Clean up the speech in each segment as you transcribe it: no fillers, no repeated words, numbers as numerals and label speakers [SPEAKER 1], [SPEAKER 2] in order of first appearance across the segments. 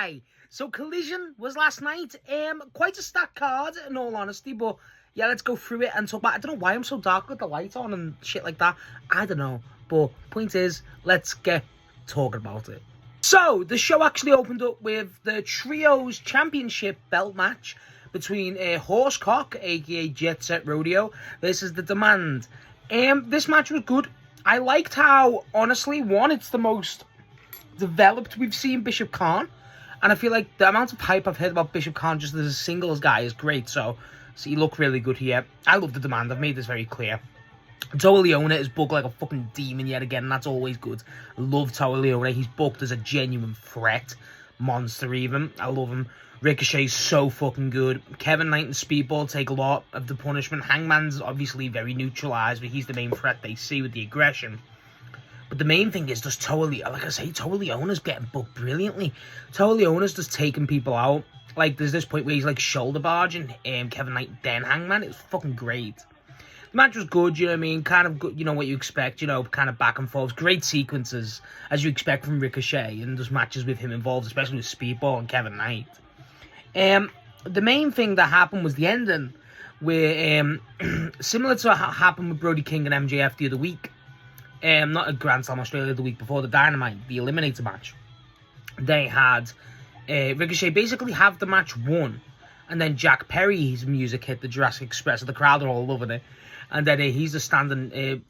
[SPEAKER 1] Hi. So Collision was last night. Quite a stacked card, in all honesty, but yeah, let's go through it and talk about. I don't know why I'm so dark with the light on and shit like that. I don't know, but point is, let's get talking about it. So the show actually opened up with the Trios Championship belt match between Horsecock, aka Jet Set Rodeo, versus The Demand. This match was good. I liked how, honestly, it's the most developed we've seen Bishop Khan, and I feel like the amount of hype I've heard about Bishop Khan just as a singles guy is great. So he looked really good here. I love The Demand. I've made this very clear. Toa Liona is booked like a fucking demon yet again, and that's always good. I love Toa Liona. He's booked as a genuine threat monster even. I love him. Ricochet's so fucking good. Kevin Knight and Speedball take a lot of the punishment. Hangman's obviously very neutralized, but he's the main threat they see with the aggression. But the main thing is just Toa Liona. Like I say, Toa Liona's getting booked brilliantly. Toa Liona's just taking people out. Like, there's this point where he's like shoulder barging Kevin Knight, then Hangman. It's fucking great. The match was good, you know what I mean? Kind of good, you know what you expect, you know, kind of back and forth. Great sequences, as you expect from Ricochet, and there's matches with him involved, especially with Speedball and Kevin Knight. The main thing that happened was the ending, where, similar to what happened with Brody King and MJF the other week, not at Grand Slam Australia the week before, the Dynamite, the Eliminator match, they had Ricochet basically have the match won, and then Jack Perry's music hit the Jurassic Express, and the crowd are all loving it, and then he's just standing,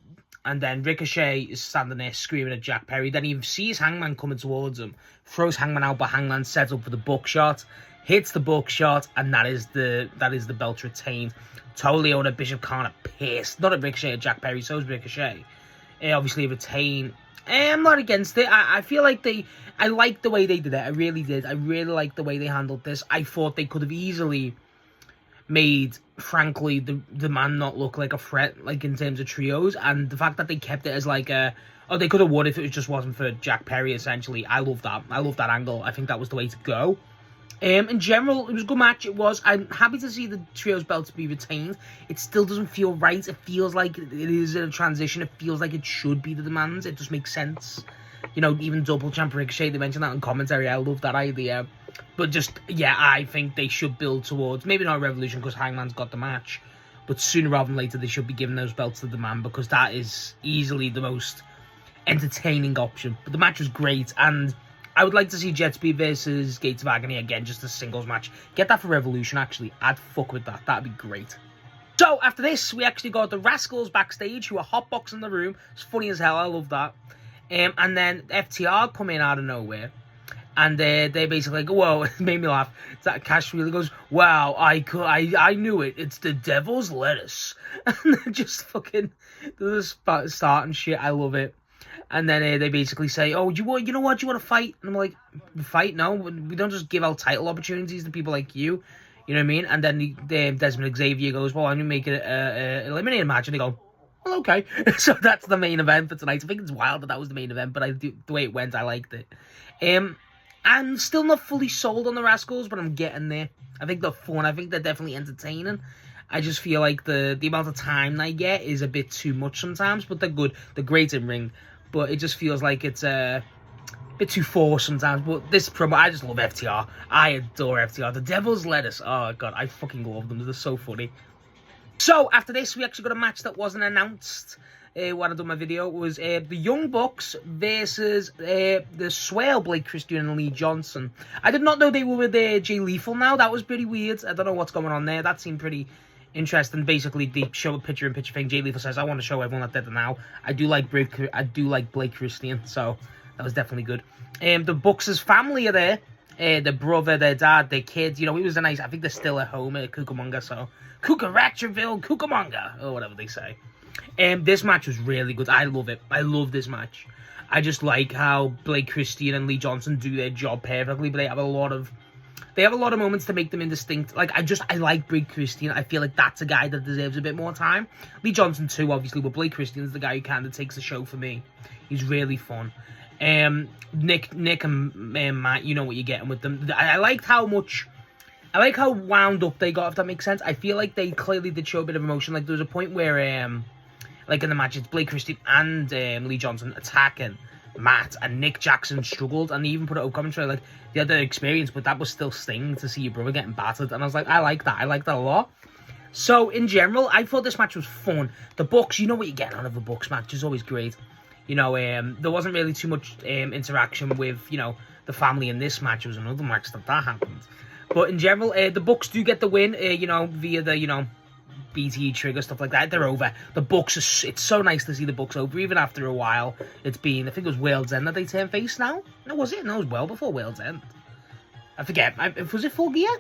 [SPEAKER 1] and then Ricochet is standing there screaming at Jack Perry. Then he sees Hangman coming towards him, throws Hangman out, but Hangman sets up for the buckshot, hits the buckshot, and that is the belt retained. Toa Liona, Bishop Khan are pissed. Not at Ricochet, at Jack Perry, so is Ricochet. Obviously retain. I'm not against it. I feel like I liked the way they did it. I really did. I really liked the way they handled this. I thought they could have easily made, frankly, the man not look like a threat, like in terms of trios, and the fact that they kept it as like a, oh, they could have won if it just wasn't for Jack Perry, essentially. I love that. I love that angle. I think that was the way to go. In general, it was a good match. It was. I'm happy to see the trios belts be retained. It still doesn't feel right. It feels like it is in a transition. It feels like it should be the Demands. It just makes sense. You know, even double champ Ricochet, they mentioned that in commentary. I love that idea. But just, yeah, I think they should build towards, maybe not Revolution because Hangman's got the match, but sooner rather than later they should be giving those belts to the man, because that is easily the most entertaining option. But the match was great, and I would like to see Jet Speed versus Gates of Agony again, just a singles match. Get that for Revolution, actually. I'd fuck with that. That'd be great. So, after this, we actually got the Rascals backstage, who are hotboxing the room. It's funny as hell. I love that. And then FTR come in out of nowhere. And they basically go, whoa, it made me laugh. That Cash really goes, wow, I knew it. It's the devil's lettuce. And they're just fucking, they're just starting shit. I love it. And then they basically say, oh, you know what, you want to fight? And I'm like, fight? No, we don't just give out title opportunities to people like you. You know what I mean? And then Desmond Xavier goes, well, I'm going to make it an eliminator match. And they go, well, okay. So that's the main event for tonight. I think it's wild that was the main event, but the way it went, I liked it. I'm still not fully sold on the Rascals, but I'm getting there. I think they're fun. I think they're definitely entertaining. I just feel like the amount of time they get is a bit too much sometimes, but they're good. They're great in ring. But it just feels like it's a bit too forced sometimes. But this promo, I just love FTR. I adore FTR. The Devil's Lettuce. Oh, God, I fucking love them. They're so funny. So, after this, we actually got a match that wasn't announced when I done my video. It was the Young Bucks versus the Swale, Blake Christian and Lee Johnson. I did not know they were with Jay Lethal now. That was pretty weird. I don't know what's going on there. That seemed pretty interesting. Basically, they show a picture-in-picture thing. Jay Lethal says, I want to show everyone that they're now. I do like Blake Christian, so that was definitely good. The Bucks' family are there. Their brother, their dad, their kids. You know, it was a nice, I think they're still at home at Cucamonga, so Cucaratreville, Cucamonga, or whatever they say. This match was really good. I love it. I love this match. I just like how Blake Christian and Lee Johnson do their job perfectly, but they have a lot of moments to make them indistinct. Like, I like Blake Christian. I feel like that's a guy that deserves a bit more time. Lee Johnson too, obviously, but Blake Christian is the guy who kind of takes the show for me. He's really fun. Nick and Matt, you know what you're getting with them. I like how wound up they got, if that makes sense. I feel like they clearly did show a bit of emotion. Like, there was a point where, like in the match, it's Blake Christian and Lee Johnson attacking Matt and Nick Jackson struggled, and they even put it on commentary, like, they had the experience, but that was still sting to see your brother getting battered, and I was like, I like that a lot. So, in general, I thought this match was fun. The Bucks, you know what you're getting out of a Bucks match, is always great. You know, there wasn't really too much interaction with, you know, the family in this match. It was another match that happened. But in general, the Bucks do get the win, you know, via the, you know, BTE trigger, stuff like that. They're over. The Bucks, it's so nice to see the Bucks over, even after a while. It's been, I think it was World's End that they turned face now. No, was it? No, it was well before World's End. I forget. Was it Full Gear?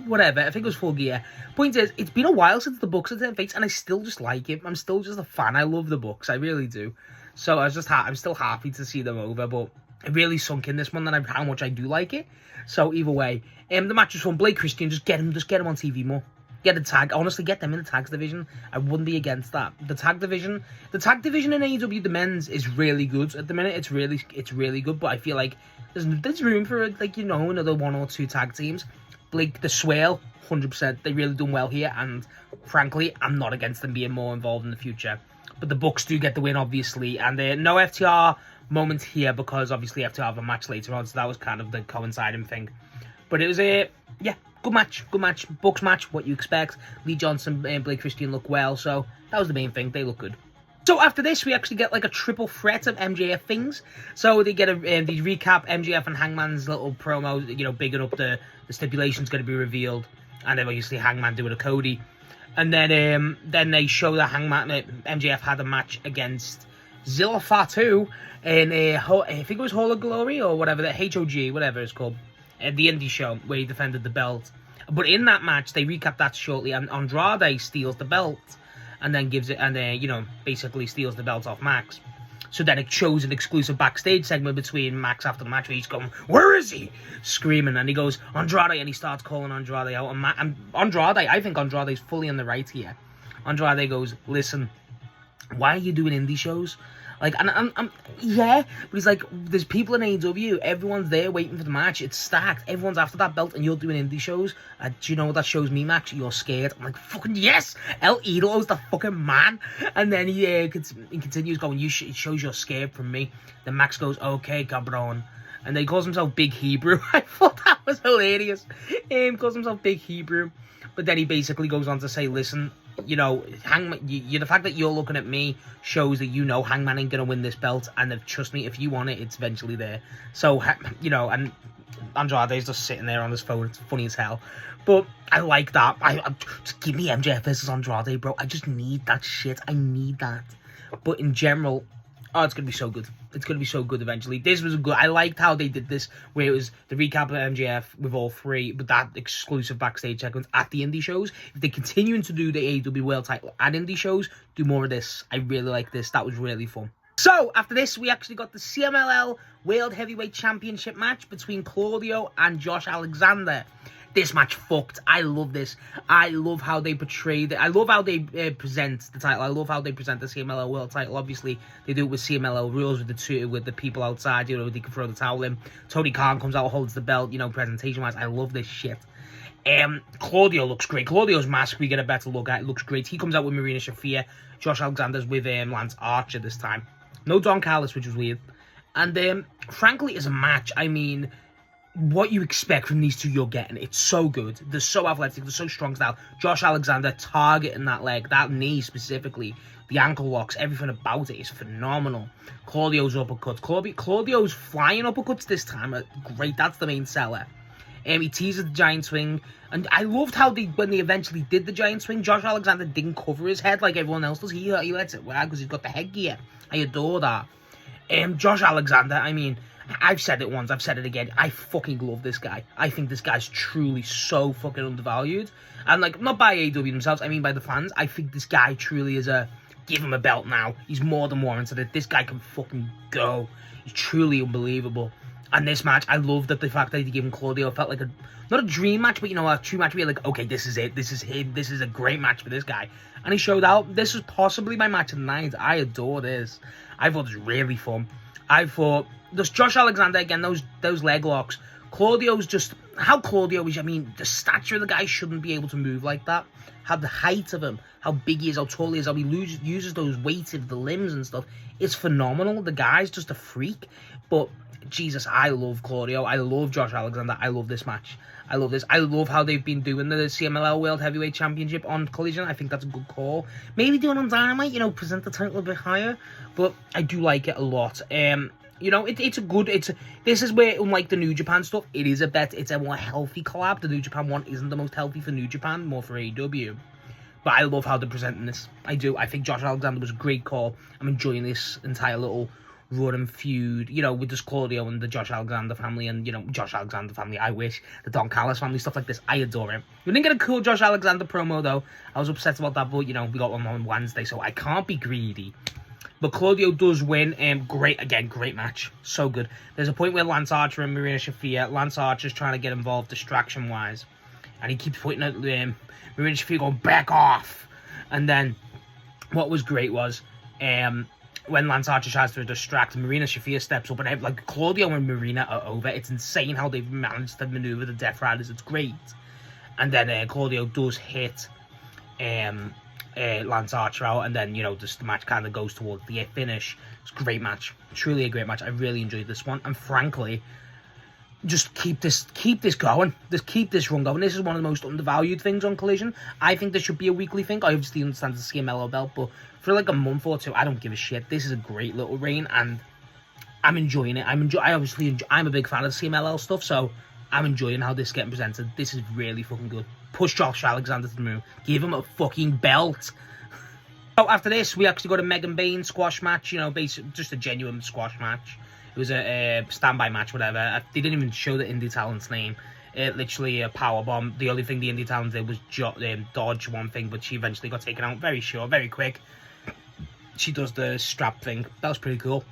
[SPEAKER 1] Whatever, I think it was Full Gear. Point is, it's been a while since the Bucks have turned face, and I still just like it. I'm still just a fan. I love the Bucks, I really do. So I'm still happy to see them over, but it really sunk in this one that how much I do like it. So either way, the match was fun. Blake Christian, just get him on TV more. Get a tag. Honestly, get them in the tags division. I wouldn't be against that. The tag division in AEW, the men's, is really good at the minute. It's really good. But I feel like there's room for, like, you know, another 1 or 2 tag teams. Blake, the Swale, 100%. They really done well here, and frankly, I'm not against them being more involved in the future. But the Bucks do get the win, obviously, and no FTR moment here because obviously FTR have a match later on, so that was kind of the coinciding thing. But it was good match. Bucks match, what you expect. Lee Johnson and Blake Christian look well, so that was the main thing. They look good. So after this, we actually get like a triple threat of MJF things. So they get they recap MJF and Hangman's little promo, you know, bigging up the stipulation's going to be revealed, and then obviously Hangman doing a Cody, and then they show that MJF had a match against Zilla Fatu in I think it was Hall of Glory or whatever, the HOG, whatever it's called, the indie show where he defended the belt. But in that match, they recap that shortly, and Andrade steals the belt. And then gives it, and you know, basically steals the belt off Max. So then it shows an exclusive backstage segment between Max after the match where he's going, "Where is he?" Screaming, and he goes, "Andrade," and he starts calling Andrade out. And Andrade, I think Andrade's fully in the right here. Andrade goes, "Listen, why are you doing indie shows?" Like, and I'm yeah, but he's like, there's people in AEW, everyone's there waiting for the match, it's stacked, everyone's after that belt, and you're doing indie shows. Do you know what that shows me, Max? You're scared. I'm like, fucking yes! El Idolo's the fucking man. And then he continues going, it shows you're scared from me. Then Max goes, "Okay, cabron." And then he calls himself Big Hebrew. I thought that was hilarious. He calls himself Big Hebrew. But then he basically goes on to say, "Listen, you know, Hangman, the fact that you're looking at me shows that you know Hangman ain't gonna win this belt, and trust me, if you want it, it's eventually there." So, you know, and Andrade's just sitting there on his phone. It's funny as hell, but I like that. Just give me MJF versus Andrade, bro. I just need that shit. I need that. But in general, oh, it's gonna be so good. It's gonna be so good eventually. This was good. I liked how they did this, where it was the recap of MJF with all three, but that exclusive backstage segment at the indie shows. If they continue to do the AEW World Title at indie shows, do more of this. I really like this. That was really fun. So after this, we actually got the CMLL World Heavyweight Championship match between Claudio and Josh Alexander. This match fucked. I love this. I love how they portrayed it. I love how they present the title. I love how they present the CMLL World title. Obviously, they do it with CMLL rules with the people outside. You know, they can throw the towel in. Tony Khan comes out, holds the belt. You know, presentation-wise, I love this shit. Claudio looks great. Claudio's mask, we get a better look at. It looks great. He comes out with Marina Shafir. Josh Alexander's with Lance Archer this time. No Don Callis, which was weird. And frankly, as a match, I mean, what you expect from these two, you're getting. It's so good. They're so athletic. They're so strong style. Josh Alexander targeting that leg, that knee specifically, the ankle locks, everything about it is phenomenal. Claudio's uppercuts. Claudio's flying uppercuts this time are great. That's the main seller. He teases the giant swing. And I loved how when they eventually did the giant swing, Josh Alexander didn't cover his head like everyone else does. He lets it wear because he's got the headgear. I adore that. Josh Alexander, I mean, I've said it once, I've said it again. I fucking love this guy. I think this guy's truly so fucking undervalued. And, like, not by AEW themselves, I mean by the fans. I think this guy truly is give him a belt now. He's more than warranted it. This guy can fucking go. He's truly unbelievable. And this match, I love that the fact that he gave him Claudio felt like not a dream match, but, you know, a true match where you're like, okay, this is it. This is him. This is a great match for this guy. And he showed out. This was possibly my match of the night. I adore this. I thought it was really fun. I thought, there's Josh Alexander again, those leg locks. Claudio's just how Claudio is, I mean, the stature of the guy shouldn't be able to move like that. How the height of him, how big he is, how tall he is, how he uses those weights of the limbs and stuff. It's phenomenal. The guy's just a freak. But, Jesus, I love Claudio. I love Josh Alexander. I love this match. I love this. I love how they've been doing the CMLL World Heavyweight Championship on Collision. I think that's a good call. Maybe do it on Dynamite, you know, present the title a bit higher. But I do like it a lot. You know, it's a good, this is where, unlike the New Japan stuff, it's a more healthy collab. The New Japan one isn't the most healthy for New Japan, more for AEW. But I love how they're presenting this. I do. I think Josh Alexander was a great call. I'm enjoying this entire little run and feud, you know, with this Claudio and the Josh Alexander family, and, you know, Josh Alexander family, I wish, the Don Callis family, stuff like this. I adore him. We didn't get a cool Josh Alexander promo, though. I was upset about that, but, you know, we got one on Wednesday, so I can't be greedy. But Claudio does win. Great match. So good. There's a point where Lance Archer and Marina Shafir, Lance Archer's trying to get involved distraction-wise, and he keeps pointing at Marina Shafir going, back off. And then what was great was when Lance Archer tries to distract, Marina Shafir steps up, and like Claudio and Marina are over. It's insane how they've managed to maneuver the Death Riders. It's great. And then Claudio does hit Lance Archer out, and then, you know, the match kind of goes towards the finish. It's a great match, truly a great match. I really enjoyed this one, and frankly, just keep this going. Just keep this run going. This is one of the most undervalued things on Collision. I think this should be a weekly thing. I obviously understand the CMLL belt, but for like a month or two, I don't give a shit. This is a great little reign, and I'm enjoying it. I'm a big fan of the CMLL stuff, so I'm enjoying how this is getting presented. This is really fucking good. Push Josh Alexander to the moon. Give him a fucking belt. So after this, we actually got a Megan Bain squash match. You know, basically just a genuine squash match. It was a standby match, whatever. They didn't even show the indie talent's name. Literally a powerbomb. The only thing the indie talent did was dodge one thing, but she eventually got taken out very short, very quick. She does the strap thing. That was pretty cool.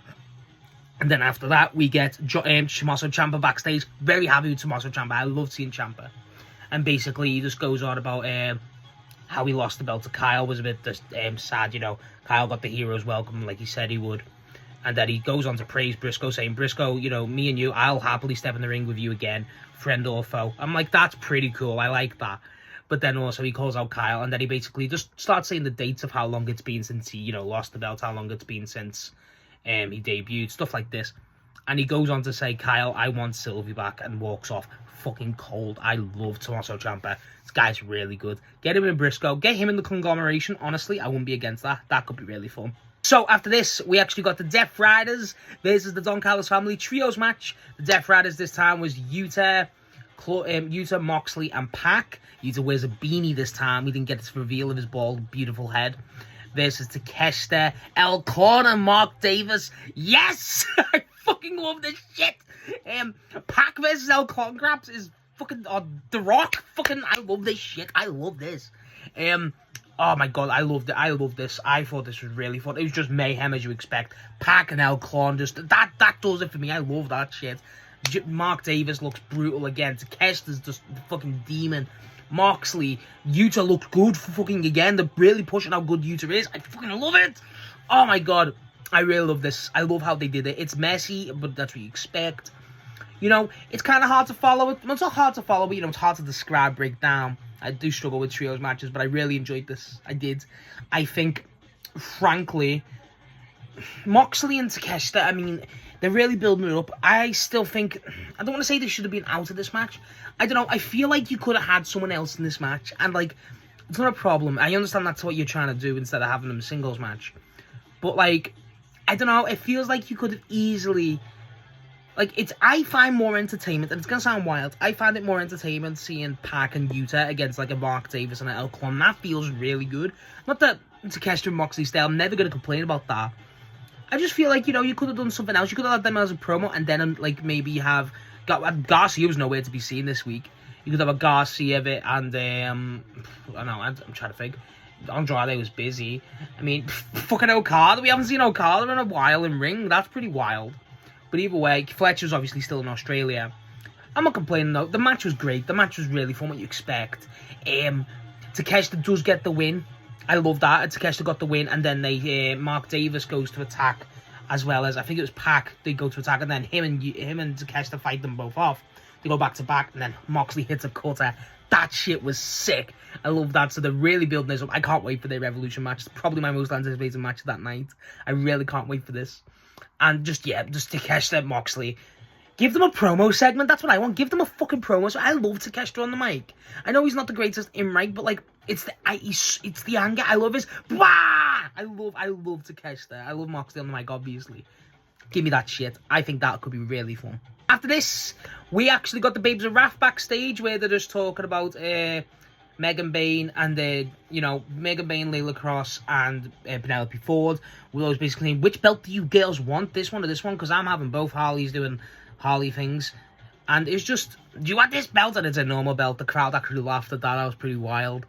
[SPEAKER 1] And then after that, we get Tommaso Ciampa backstage. Very happy with Tommaso Ciampa. I love seeing Ciampa. And basically, he just goes on about how he lost the belt to Kyle. Was a bit sad, you know. Kyle got the hero's welcome like he said he would. And then he goes on to praise Briscoe, saying, Briscoe, you know, me and you, I'll happily step in the ring with you again, friend or foe. I'm like, that's pretty cool. I like that. But then also he calls out Kyle, and then he basically just starts saying the dates of how long it's been since he, you know, lost the belt, how long it's been since he debuted, stuff like this. And he goes on to say, Kyle, I want Sylvie back, and walks off. Fucking cold. I love Tommaso Ciampa. This guy's really good. Get him in Briscoe. Get him in the conglomeration. Honestly, I wouldn't be against that. That could be really fun. So after this, we actually got the Death Riders. This is the Don Callis family trios match. The Death Riders this time was Yuta, Moxley, and Pac. Yuta wears a beanie this time. We didn't get this reveal of his bald, beautiful head. Versus Takeshita, El Con, and Mark Davis. Yes! I fucking love this shit. Pac versus El Con Graps is fucking The Rock. Fucking, I love this shit. I love this. Oh my god, I loved it. I love this. I thought this was really fun. It was just mayhem as you expect. Pac and El Con, just that does it for me. I love that shit. Mark Davis looks brutal again. Takeshita's just the fucking demon. Moxley, Yuta looked good for fucking again. They're really pushing how good Yuta is. I fucking love it. Oh my god, I really love this. I love how they did it. It's messy, but that's what you expect. You know, it's kind of hard to follow. It's not hard to follow, but, you know, it's hard to describe, break down. I do struggle with trios matches, but I really enjoyed this. I did. I think, frankly, Moxley and Takeshita, I mean, they're really building it up. I still think, I don't want to say they should have been out of this match. I don't know. I feel like you could have had someone else in this match. And, like, it's not a problem. I understand that's what you're trying to do instead of having them a singles match. But, like, I don't know. It feels like you could have easily... Like, I find more entertainment, and it's going to sound wild, I find it more entertainment seeing Pac and Yuta against, like, a Mark Davis and an El Con. That feels really good. Not that Takeshita and Moxley style, I'm never going to complain about that. I just feel like, you know, you could have done something else. You could have had them as a promo, and then, like, maybe have... Garcia was nowhere to be seen this week. You could have a Garcia bit, and, I don't know, I'm trying to think. Andrade was busy. I mean, fucking Okada. We haven't seen Okada in a while in ring. That's pretty wild. But either way, Fletcher's obviously still in Australia. I'm not complaining, though. The match was great. The match was really fun, what you expect. Takeshita does get the win. I love that. Takeshita got the win, and then Mark Davis goes to attack, as well as, I think it was Pac, they go to attack, and then him and Takeshita fight them both off. They go back to back, and then Moxley hits a cutter. That shit was sick. I love that. So they're really building this up. I can't wait for their Revolution match. It's probably my most anticipated match of that night. I really can't wait for this. And just Takeshita, Moxley. Give them a promo segment. That's what I want. Give them a fucking promo. So I love Takeshita on the mic. I know he's not the greatest in mic, but like it's the anger. I love his bah! I love Takeshita. I love Moxley on the mic, obviously. Give me that shit. I think that could be really fun. After this, we actually got the Babes of Wrath backstage where they're just talking about Megan Bayne and Megan Bayne, Layla Cross, and Penelope Ford. We're always basically saying, which belt do you girls want? This one or this one? Because I'm having both. Harley's doing Harley things. And it's just, do you want this belt? And it's a normal belt. The crowd actually laughed at that. That was pretty wild.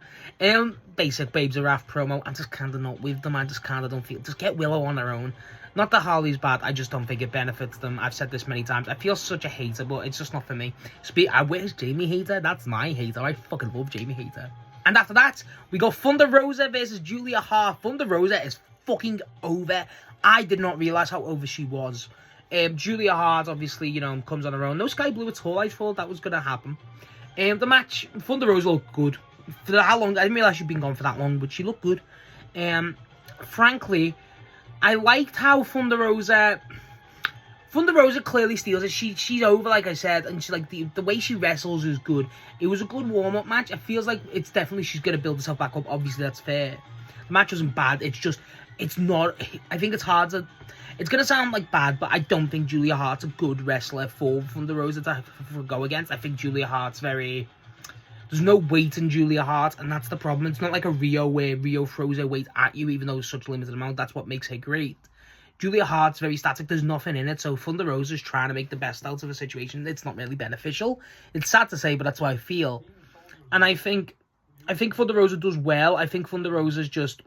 [SPEAKER 1] Basic Babes of Wrath promo. I'm just kind of not with them. I just kind of don't feel. Just get Willow on her own. Not that Harley's bad, I just don't think it benefits them. I've said this many times. I feel such a hater, but it's just not for me. Where's Jamie Hater? That's my hater. I fucking love Jamie Hater. And after that, we got Thunder Rosa versus Julia Hart. Thunder Rosa is fucking over. I did not realise how over she was. Julia Hart, obviously, comes on her own. No Sky Blue at all. I thought that was going to happen. The match, Thunder Rosa looked good. For how long? I didn't realise she'd been gone for that long, but she looked good. Frankly, I liked how Thunder Rosa clearly steals it. She's over, like I said, and she's like the way she wrestles is good. It was a good warm-up match. It feels like it's definitely she's gonna build herself back up. Obviously, that's fair. The match wasn't bad. It's not. I think it's hard to. It's gonna sound like bad, but I don't think Julia Hart's a good wrestler for Thunder Rosa to go against. I think Julia Hart's very. There's no weight in Julia Hart, and that's the problem. It's not like a Rio where Rio throws her weight at you, even though it's such a limited amount. That's what makes her great. Julia Hart's very static. There's nothing in it, so Thunder Rosa's trying to make the best out of a situation. It's not really beneficial. It's sad to say, but that's how I feel. And I think Thunder Rosa does well. I think Thunder Rosa's just...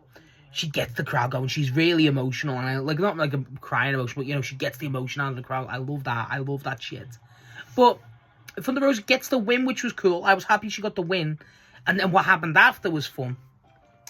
[SPEAKER 1] She gets the crowd going. She's really emotional, and not like a crying emotion, but, she gets the emotion out of the crowd. I love that. I love that shit. But... Thunder Rosa gets the win, which was cool. I was happy she got the win. And then what happened after was fun.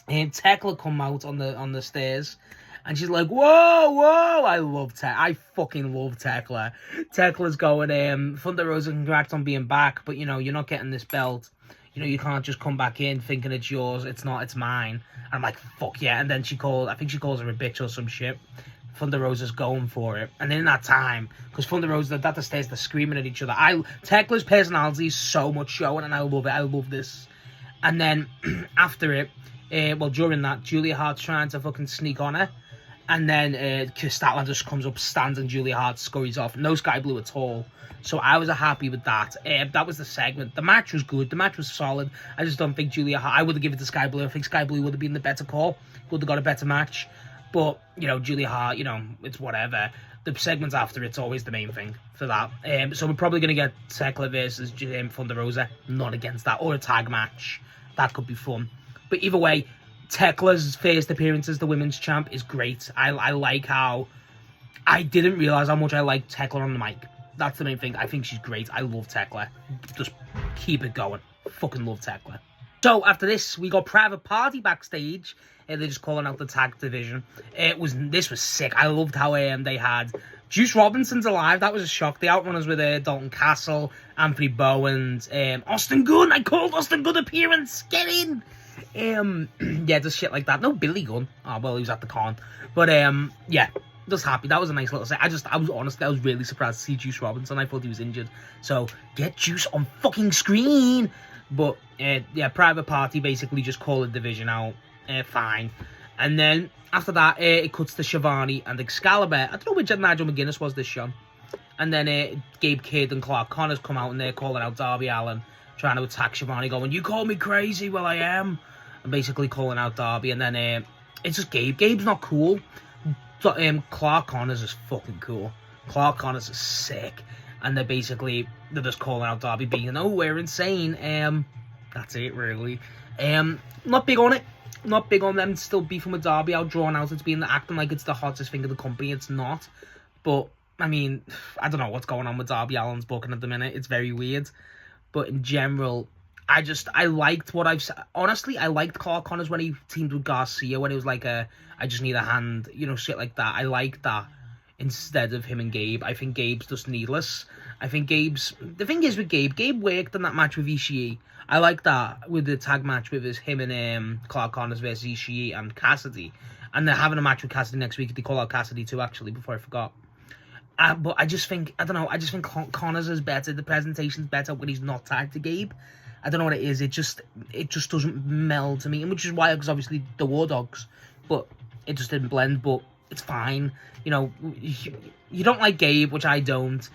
[SPEAKER 1] And Tekla come out on the stairs. And she's like, whoa. I fucking love Tekla. Tekla's going, Thunder Rosa, congrats on being back. But, you're not getting this belt. You can't just come back in thinking it's yours. It's not, it's mine. And I'm like, fuck yeah. And then I think she calls her a bitch or some shit. Thunder Rosa's going for it. And in that time, because Thunder Rosa, at the stairs, they're screaming at each other. Tekla's personality is so much showing, and I love it. I love this. And then, after it, during that, Julia Hart's trying to fucking sneak on her. And then, Statlander just comes up, stands, and Julia Hart scurries off. No Sky Blue at all. So I was happy with that. That was the segment. The match was good. The match was solid. I just don't think Julia Hart... I would have given it to Sky Blue. I think Sky Blue would have been the better call. Would have got a better match. But, Julia Hart, it's whatever. The segments after it's always the main thing for that. So we're probably going to get Tekla versus Thunder Rosa. Not against that. Or a tag match. That could be fun. But either way, Tekla's first appearance as the women's champ is great. I like how... I didn't realise how much I liked Tekla on the mic. That's the main thing. I think she's great. I love Tekla. Just keep it going. Fucking love Tekla. So after this, we got Private Party backstage. They're just calling out the tag division. This was sick. I loved how they had Juice Robinson's alive. That was a shock. The Outrunners with Dalton Castle, Anthony Bowens, Austin Gunn. I called Austin Gunn appearance. Get in. Yeah, just shit like that. No Billy Gunn. Oh well, he was at the con. But yeah, just happy. That was a nice little set. I was really surprised to see Juice Robinson. I thought he was injured. So get Juice on fucking screen. But yeah, Private Party basically just call the division out. Fine. And then after that, it cuts to Shivani and Excalibur. I don't know which Nigel McGuinness was this show. And then Gabe Kidd and Clark Connors come out and they're calling out Darby Allin, trying to attack Shivani, going, "You call me crazy? Well, I am." And basically calling out Darby. And then it's just Gabe. Gabe's not cool. So, Clark Connors is fucking cool. Clark Connors is sick. And they're just calling out Darby, being, "Oh, we're insane." That's it, really. Not big on it. Not big on them still beefing with Darby, how drawn out it's being, acting like it's the hottest thing of the company. It's not. But, I mean, I don't know what's going on with Darby Allin's booking at the minute. It's very weird. But in general, I liked what I've... Honestly, I liked Clark Connors when he teamed with Garcia, when he was like I just need a hand, shit like that. I like that instead of him and Gabe. I think Gabe's just needless. I think the thing is with Gabe worked in that match with Ishii. I like that with the tag match with him and Clark Connors versus Ishii and Cassidy. And they're having a match with Cassidy next week. They call out Cassidy too, actually, before I forgot. But I just think, I don't know, I just think Connors is better. The presentation's better when he's not tagged to Gabe. I don't know what it is. It just doesn't meld to me. And which is why, because obviously the War Dogs. But it just didn't blend. But it's fine. You know, you don't like Gabe, which I don't.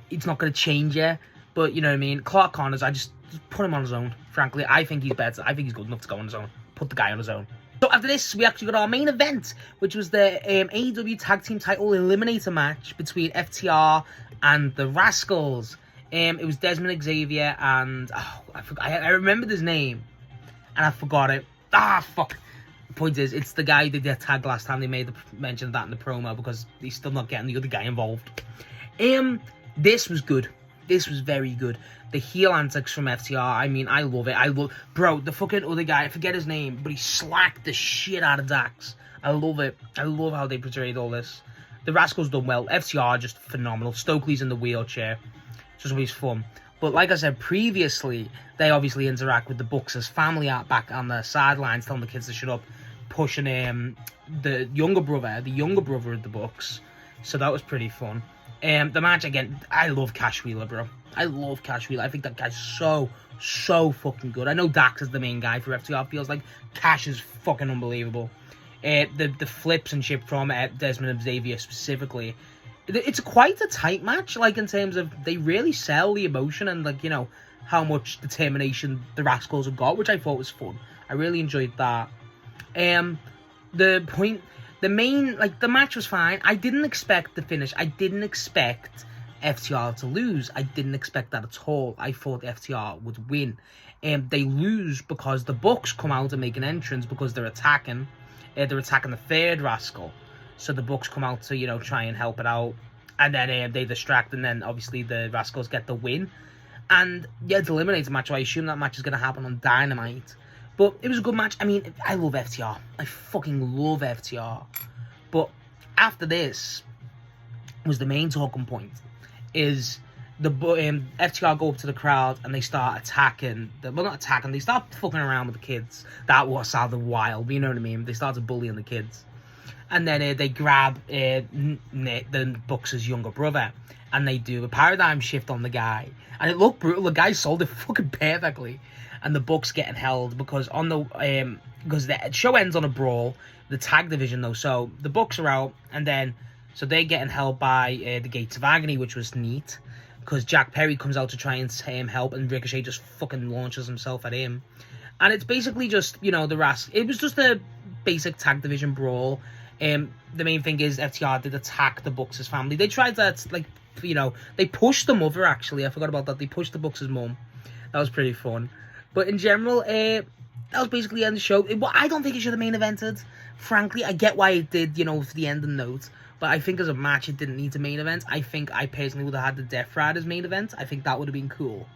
[SPEAKER 1] It's not going to change you. But, you know what I mean? Clark Connors, I just put him on his own. Frankly, I think he's better. I think he's good enough to go on his own. Put the guy on his own. So after this, we actually got our main event, which was the AEW Tag Team Title Eliminator match between FTR and the Rascals. It was Desmond Xavier and... Oh, I remembered his name, and I forgot it. Fuck. The point is, it's the guy who did their tag last time. They made the mention of that in the promo because he's still not getting the other guy involved. This was good. This was very good. The heel antics from FTR, I mean, I love it. Bro, the fucking other guy, I forget his name, but he slacked the shit out of Dax. I love it. I love how they portrayed all this. The Rascals done well. FTR just phenomenal. Stokely's in the wheelchair. It's just always fun. But like I said previously, they obviously interact with the Bucks as family out back on the sidelines, telling the kids to shut up, pushing the younger brother of the Bucks. So that was pretty fun. The match, again, I love Cash Wheeler, bro. I love Cash Wheeler. I think that guy's so fucking good. I know Dax is the main guy for FTR. Feels like Cash is fucking unbelievable. The flips and shit from Desmond Xavier specifically. It's quite a tight match, like, in terms of they really sell the emotion and, like, you know, how much determination the Rascals have got, which I thought was fun. I really enjoyed that. The match was fine. I didn't expect the finish. I didn't expect FTR to lose. I didn't expect that at all. I thought FTR would win. They lose because the Bucks come out and make an entrance because they're attacking. They're attacking the third Rascal. So the Bucks come out to, you know, try and help it out. And then they distract, and then obviously the Rascals get the win. And yeah, it's eliminates a match, so I assume that match is going to happen on Dynamite. But it was a good match. I mean, I love FTR. I fucking love FTR. But after this was the main talking point. Is the FTR go up to the crowd and they start attacking. Well, not attacking. They start fucking around with the kids. That was sounded wild. But you know what I mean? They started bullying the kids. And then they grab Nick, the Bucks' younger brother. And they do a paradigm shift on the guy. And it looked brutal. The guy sold it fucking perfectly. And the Bucks getting held because because the show ends on a brawl. The tag division though. So the Bucks are out. And then so they're getting held by the Gates of Agony, which was neat. Because Jack Perry comes out to try and help. And Ricochet just fucking launches himself at him. And it's basically just, you know, it was just a basic tag division brawl. The main thing is FTR did attack the Bucks' family. They tried that, like, you know, they pushed the mother, actually. I forgot about that. They pushed the Bucks' mum. That was pretty fun. But in general, that was basically the end of the show. I don't think it should have main evented. Frankly, I get why it did, you know, for the ending note. But I think as a match, it didn't need to main event. I think I personally would have had the Death Riders main event. I think that would have been cool.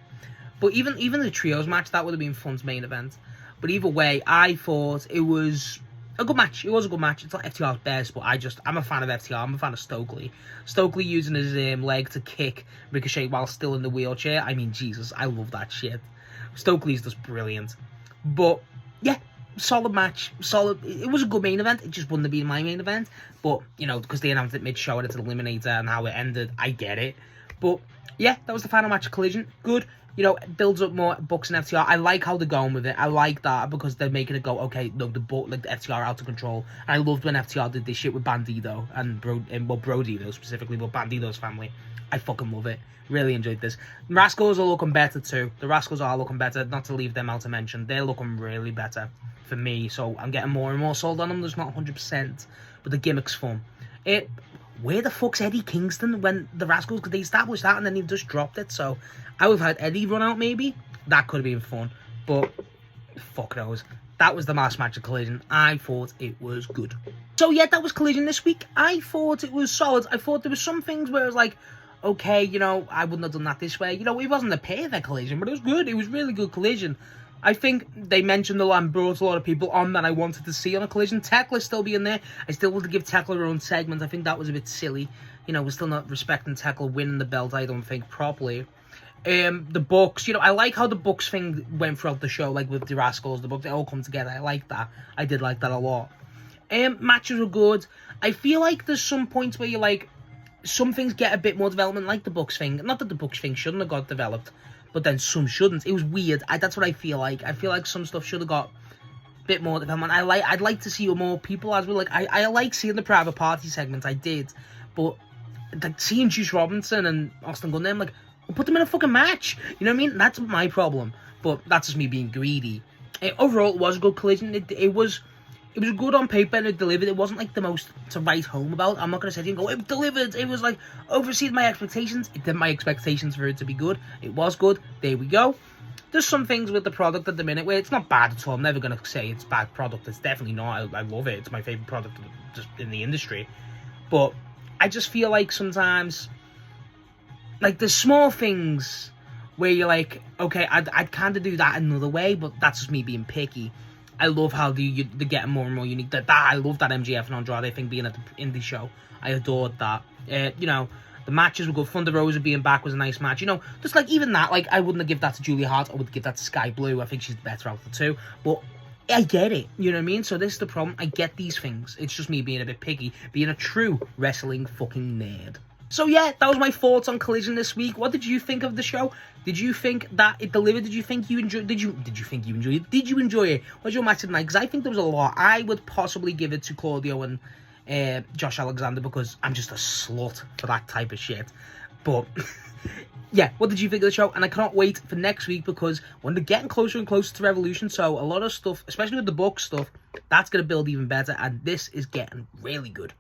[SPEAKER 1] But even the trios match, that would have been fun to main event. But either way, I thought it was a good match. It was a good match. It's not FTR's best, but I'm a fan of FTR. I'm a fan of Stokely. Stokely using his leg to kick Ricochet while still in the wheelchair. I mean, Jesus, I love that shit. Stokely's just brilliant. But, yeah, solid match. Solid. It was a good main event. It just wouldn't have been my main event. But, you know, because they announced it mid-show and it's an eliminator and how it ended, I get it. But, yeah, that was the final match of Collision. Good. You know, it builds up more Bucks and FTR. I like how they're going with it. I like that because they're making it go, okay, no, the FTR are out of control. And I loved when FTR did this shit with Bandido and Brody though specifically, but Bandido's family. I fucking love it. Really enjoyed this. Rascals are looking better too. The Rascals are looking better. Not to leave them out to mention, they're looking really better for me. So I'm getting more and more sold on them. There's not 100%, but the gimmick's fun. Where the fuck's Eddie Kingston when the Rascals, because they established that and then he just dropped it, so I would have had Eddie run out maybe. That could have been fun, but fuck knows. That was the last match of Collision. I thought it was good. So yeah, that was Collision this week. I thought it was solid. I thought there was some things where it was like, okay, you know, I wouldn't have done that this way. You know, it wasn't a perfect Collision, but it was good. It was really good Collision. I think they mentioned a lot and brought a lot of people on that I wanted to see on a Collision. Tekla still being there. I still want to give Tekla her own segment. I think that was a bit silly. You know, we're still not respecting Tekla winning the belt, I don't think, properly. The Bucks, you know, I like how the Bucks thing went throughout the show, like with the Rascals, the Bucks, they all come together. I like that. I did like that a lot. Matches were good. I feel like there's some points where you're like, some things get a bit more development, like the Bucks thing. Not that the Bucks thing shouldn't have got developed, but then some shouldn't. It was weird. That's what I feel like. I feel like some stuff should have got a bit more development. I'd like to see more people as well. Like I like seeing the private party segments. I did, but like seeing Juice Robinson and Austin Gunn, I'm like, we'll put them in a fucking match. You know what I mean? That's my problem. But that's just me being greedy. Overall, it was a good Collision. It was good on paper and it delivered. It wasn't like the most to write home about. I'm not going to sit here and go, it delivered. It was like, overseed my expectations. It did my expectations for it to be good. It was good. There we go. There's some things with the product at the minute where it's not bad at all. I'm never going to say it's bad product. It's definitely not. I love it. It's my favourite product just in the industry. But I just feel like sometimes, like, there's small things where you're like, okay, I'd kind of do that another way, but that's just me being picky. I love how they're getting more and more unique. I love that MJF and Andrade thing being at the indie show. I adored that. You know, the matches were good. Thunder Rosa being back was a nice match. You know, just like even that, like I wouldn't have given that to Julia Hart. I would give that to Sky Blue. I think she's better out of the two. But I get it. You know what I mean? So this is the problem. I get these things. It's just me being a bit picky, being a true wrestling fucking nerd. So yeah, that was my thoughts on Collision this week. What did you think of the show? Did you think that it delivered? Did you think you enjoyed? Did you think you enjoyed it? Did you enjoy it? What was your match tonight? Because I think there was a lot. I would possibly give it to Claudio and Josh Alexander because I'm just a slut for that type of shit. But yeah, what did you think of the show? And I cannot wait for next week because we're getting closer and closer to Revolution. So a lot of stuff, especially with the book stuff, that's going to build even better. And this is getting really good.